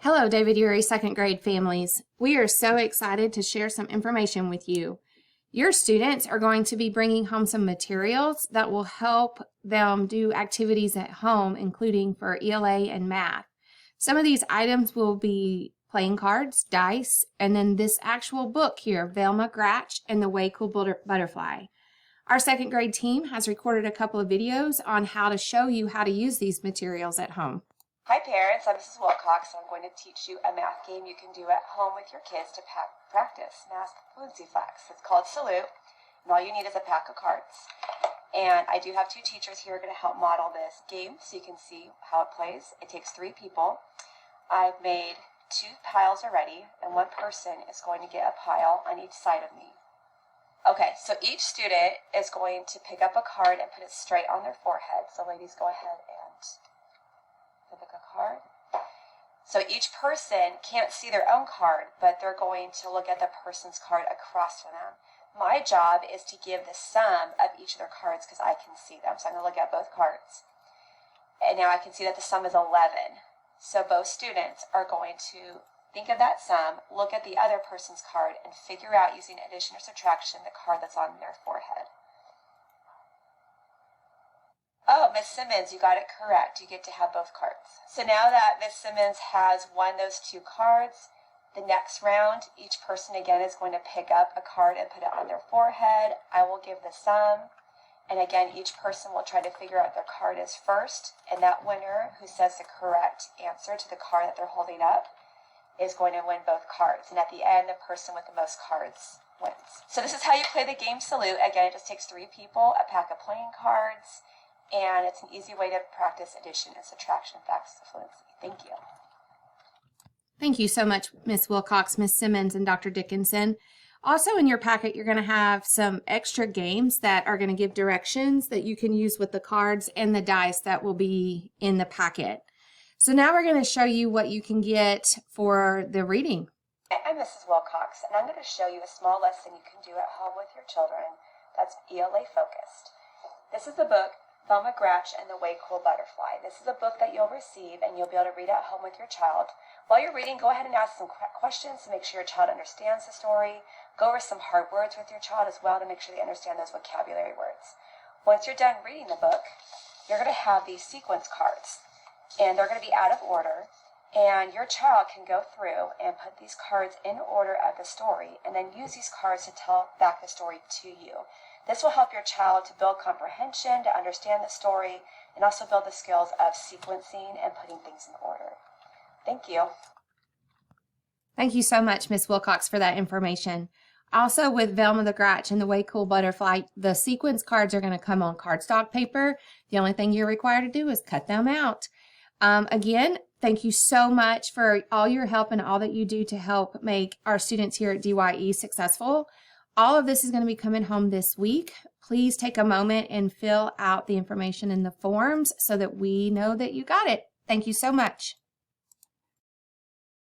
Hello, David Urey second grade families. We are so excited to share some information with you. Your students are going to be bringing home some materials that will help them do activities at home, including for ELA and math. Some of these items will be playing cards, dice, and then this actual book here, Velma Gratch and the Way Cool Butterfly. Our second grade team has recorded a couple of videos on how to show you how to use these materials at home. Hi parents, I'm Mrs. Wilcox, and I'm going to teach you a math game you can do at home with your kids to practice math fluency facts. It's called Salute, and all you need is a pack of cards. And I do have two teachers here who are going to help model this game so you can see how it plays. It takes 3 people. I've made 2 piles already, and one person is going to get a pile on each side of me. Okay, so each student is going to pick up a card and put it straight on their forehead. So ladies, go ahead and pick a card. So each person can't see their own card, but they're going to look at the person's card across from them. My job is to give the sum of each of their cards because I can see them. So I'm going to look at both cards. And now I can see that the sum is 11. So both students are going to think of that sum, look at the other person's card, and figure out using addition or subtraction the card that's on their forehead. Oh, Miss Simmons, you got it correct. You get to have both cards. So now that Miss Simmons has won those 2 cards, the next round, each person again is going to pick up a card and put it on their forehead. I will give the sum. And again, each person will try to figure out their card is first. And that winner who says the correct answer to the card that they're holding up is going to win both cards. And at the end, the person with the most cards wins. So this is how you play the game Salute. Again, it just takes 3 people, a pack of playing cards, and it's an easy way to practice addition and subtraction facts of fluency. Thank you. Thank you so much, Miss Wilcox, Miss Simmons, and Dr. Dickinson. Also in your packet, you're going to have some extra games that are going to give directions that you can use with the cards and the dice that will be in the packet. So now we're going to show you what you can get for the reading. I'm Mrs. Wilcox, and I'm going to show you a small lesson you can do at home with your children that's ELA focused. This is the book, Velma Gratch and the Way Cool Butterfly. This is a book that you'll receive and you'll be able to read at home with your child. While you're reading, go ahead and ask some questions to make sure your child understands the story. Go over some hard words with your child as well to make sure they understand those vocabulary words. Once you're done reading the book, you're going to have these sequence cards, and they're going to be out of order. And your child can go through and put these cards in order of the story and then use these cards to tell back the story to you. This will help your child to build comprehension, to understand the story, and also build the skills of sequencing and putting things in order. Thank you. Thank you so much, Miss Wilcox, for that information. Also, with Velma the Gratch and the Way Cool Butterfly, the sequence cards are going to come on cardstock paper. The only thing you're required to do is cut them out. Again, thank you so much for all your help and all that you do to help make our students here at DYE successful. All of this is going to be coming home this week. Please take a moment and fill out the information in the forms so that we know that you got it. Thank you so much.